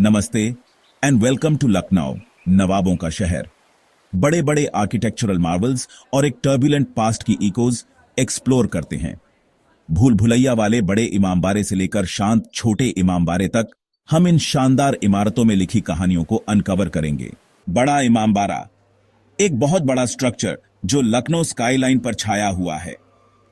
नमस्ते and welcome to Lucknow, नवाबों का शहर। बड़े बड़े आर्किटेक्चरल मार्वल्स और एक टर्बुलेंट पास्ट की इकोज एक्सप्लोर करते हैं। भूल भुलैया वाले बड़े इमामबाड़े से लेकर शांत छोटे इमामबाड़े तक हम इन शानदार इमारतों में लिखी कहानियों को अनकवर करेंगे। बड़ा इमामबाड़ा एक बहुत बड़ा स्ट्रक्चर जो लखनऊ स्काईलाइन पर छाया हुआ है।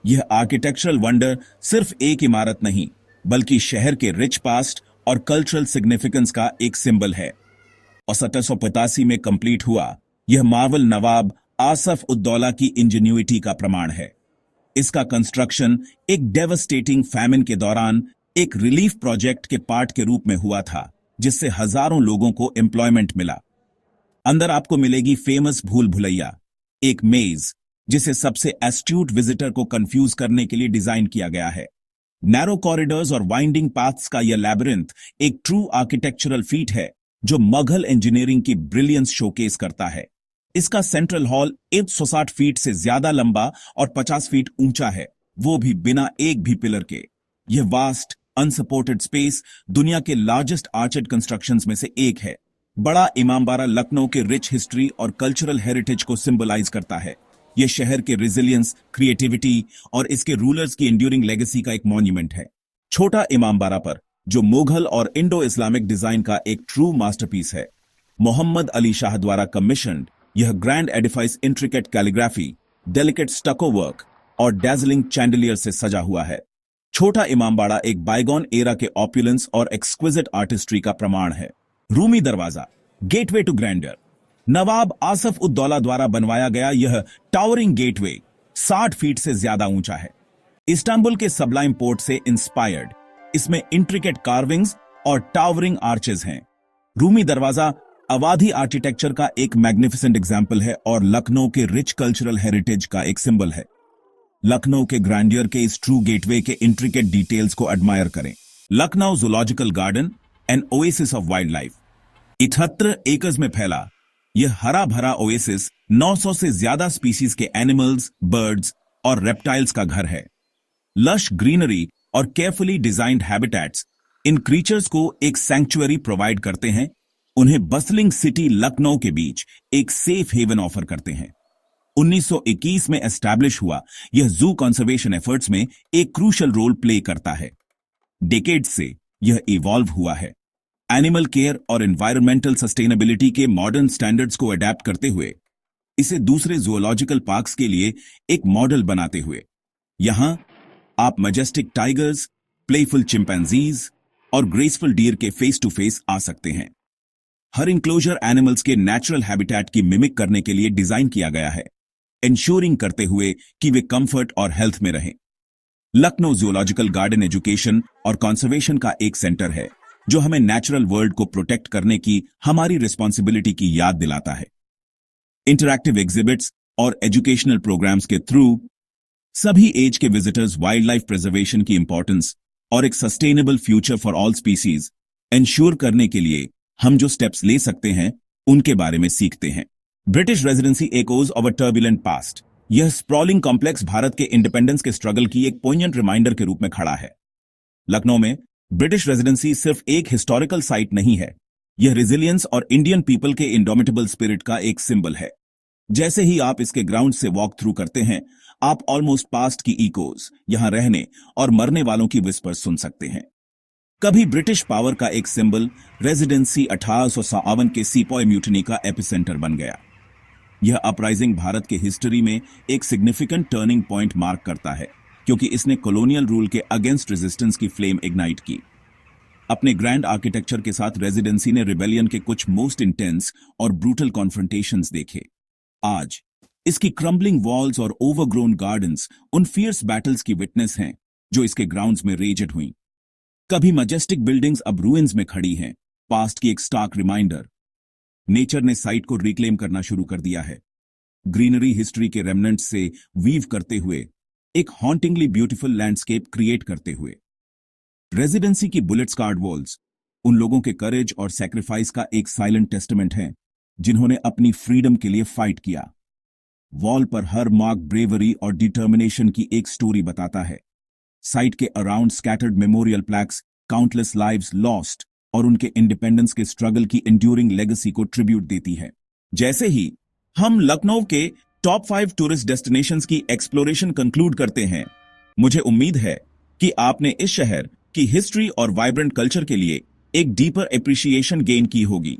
यह आर्किटेक्चरल वंडर सिर्फ एक इमारत नहीं बल्कि शहर के रिच पास्ट और कल्चरल सिग्निफिकेंस का एक सिंबल है। और 1785 में कंप्लीट हुआ यह मार्वल नवाब आसफ उद्दौला की इंजीन्यूइटी का प्रमाण है। इसका कंस्ट्रक्शन एक डेवस्टेटिंग फैमिन के दौरान एक रिलीफ प्रोजेक्ट के पार्ट के रूप में हुआ था, जिससे हजारों लोगों को एम्प्लॉयमेंट मिला। अंदर आपको मिलेगी फेमस भूल भुलैया, एक मेज जिसे सबसे एस्ट्यूट विजिटर को कंफ्यूज करने के लिए डिजाइन किया गया है। नैरो कॉरिडोर्स और वाइंडिंग पाथ्स का यह लैबिरिंथ एक ट्रू आर्किटेक्चरल फीट है जो मुगल इंजीनियरिंग की ब्रिलियंस शोकेस करता है। इसका सेंट्रल हॉल 160 फीट से ज्यादा लंबा और 50 फीट ऊंचा है, वो भी बिना एक भी पिलर के। यह वास्ट अनसपोर्टेड स्पेस दुनिया के लार्जेस्ट आर्चेड कंस्ट्रक्शंस में से एक है। बड़ा इमामबाड़ा लखनऊ के रिच हिस्ट्री और कल्चरल हेरिटेज को सिंबलाइज करता है। यह शहर के रेजिलियंस, क्रिएटिविटी और इसके रूलर्स की एंड्यूरिंग लेगेसी का एक मॉन्यूमेंट है। छोटा इमामबाड़ा पर जो मुगल और इंडो इस्लामिक डिजाइन का एक ट्रू मास्टरपीस है। मोहम्मद अली शाह द्वारा कमीशन्ड यह grand edifice intricate calligraphy, delicate स्टको work और डैजलिंग चैंडलियर से सजा हुआ है। छोटा इमामबाड़ा एक बाइगॉन एरा के ऑप्युलेंस और एक्सक्विजिट आर्टिस्ट्री का प्रमाण है। रूमी दरवाजा, गेटवे टू ग्रैंडर। नवाब आसफ उद्दौला द्वारा बनवाया गया यह टावरिंग गेटवे 60 फीट से ज्यादा ऊंचा है। इस्तांबुल के सबलाइम पोर्ट से इंस्पायर्ड इसमें इंट्रिकेट कार्विंग्स और टावरिंग आर्चेस हैं। रूमी दरवाजा अवाधी आर्किटेक्चर का एक मैग्निफिसेंट एग्जाम्पल है और लखनऊ के रिच कल्चरल हेरिटेज का एक सिंबल है। लखनऊ के ग्रैंडियर के इस ट्रू गेटवे के इंट्रिकेट डिटेल्स को एडमायर करें। Lucknow zoological garden and oasis of wild life 78 acres में फैला यह हरा भरा ओएसिस 900 से ज्यादा स्पीसीज के एनिमल्स, बर्ड्स और रेप्टाइल्स का घर है। लश ग्रीनरी और केयरफुली डिजाइंड हैबिटेट्स इन क्रीचर्स को एक सैंक्चुअरी प्रोवाइड करते हैं, उन्हें बसलिंग सिटी लखनऊ के बीच एक सेफ हेवन ऑफर करते हैं। 1921 में एस्टैब्लिश हुआ यह जू कंजर्वेशन एफर्ट्स में एक क्रूशल रोल प्ले करता है। डेकेड्स से यह इवॉल्व हुआ है, एनिमल केयर और एनवायरमेंटल सस्टेनेबिलिटी के मॉडर्न स्टैंडर्ड्स को अडेप्ट करते हुए, इसे दूसरे जूलॉजिकल पार्क्स के लिए एक मॉडल बनाते हुए। यहां आप मजेस्टिक टाइगर्स, प्लेफुल चिंपैंजीज और ग्रेसफुल डियर के फेस टू फेस आ सकते हैं। हर इंक्लोजर एनिमल्स के नेचुरल हैबिटेट की मिमिक करने के लिए डिजाइन किया गया है, इंश्योरिंग करते हुए कि वे कंफर्ट और हेल्थ में रहें। लखनऊ जूलॉजिकल गार्डन एजुकेशन और कंजर्वेशन का एक सेंटर है जो हमें नेचुरल वर्ल्ड को प्रोटेक्ट करने की हमारी रिस्पॉन्सिबिलिटी की याद दिलाता है। इंटरैक्टिव एग्जिबिट्स और एजुकेशनल प्रोग्राम्स के थ्रू सभी एज के विजिटर्स वाइल्ड लाइफ प्रिजर्वेशन की इंपॉर्टेंस और एक sustainable future for all species ensure करने के लिए हम जो स्टेप्स ले सकते हैं उनके बारे में सीखते हैं। British residency echoes of a turbulent past. यह स्प्रॉलिंग कॉम्प्लेक्स भारत के इंडिपेंडेंस के स्ट्रगल की एक पोइग्नेंट रिमाइंडर के रूप में खड़ा है। लखनऊ में ब्रिटिश रेजिडेंसी सिर्फ एक हिस्टोरिकल साइट नहीं है, यह रेजिलियंस और इंडियन पीपल के इंडोमिटेबल स्पिरिट का एक सिंबल है। जैसे ही आप इसके ग्राउंड से वॉक थ्रू करते हैं, आप ऑलमोस्ट पास्ट की इकोज, यहां रहने और मरने वालों की विस्पर्स सुन सकते हैं। कभी ब्रिटिश पावर का एक सिंबल, रेजिडेंसी 1852 के सीपॉय म्यूटिनी का एपिसेंटर बन गया। यह अपराइजिंग भारत के हिस्ट्री में एक सिग्निफिकेंट टर्निंग पॉइंट मार्क करता है, क्योंकि इसने कॉलोनियल रूल के अगेंस्ट रेजिस्टेंस की फ्लेम इग्नाइट की। अपने ग्रैंड आर्किटेक्चर के साथ रेजिडेंसी ने रिबेलियन के कुछ मोस्ट इंटेंस और ब्रूटल कॉन्फ्रंटेशंस देखे। आज इसकी क्रम्बलिंग वॉल्स और ओवरग्रोन गार्डन्स उन फियर्स बैटल्स की विटनेस हैं जो इसके ग्राउंड्स में रेजेड हुई। कभी मजेस्टिक बिल्डिंग्स अब रूइंस में खड़ी हैं, पास्ट की एक स्टार्क रिमाइंडर। नेचर ने साइट को रिक्लेम करना शुरू कर दिया है, ग्रीनरी हिस्ट्री के रेमनेंट्स से वीव करते हुए एक हॉन्टिंगली ब्यूटीफुल लैंडस्केप क्रिएट करते हुए। रेजिडेंसी की बुलेट स्कार्ड वॉल्स उन लोगों के करेज और सैक्रिफाइस का एक साइलेंट टेस्टामेंट है जिन्होंने अपनी फ्रीडम के लिए फाइट किया। वॉल पर हर मार्क ब्रेवरी और डिटर्मिनेशन की एक स्टोरी बताता है। साइट के around scattered memorial प्लैक्स, countless lives lost और उनके इंडिपेंडेंस के स्ट्रगल की एंड्यूरिंग लेगेसी को ट्रिब्यूट देती है। जैसे ही हम लखनऊ के टॉप 5 टूरिस्ट डेस्टिनेशंस की एक्सप्लोरेशन कंक्लूड करते हैं, मुझे उम्मीद है कि आपने इस शहर की हिस्ट्री और वाइब्रेंट कल्चर के लिए एक डीपर एप्रिसिएशन गेन की होगी।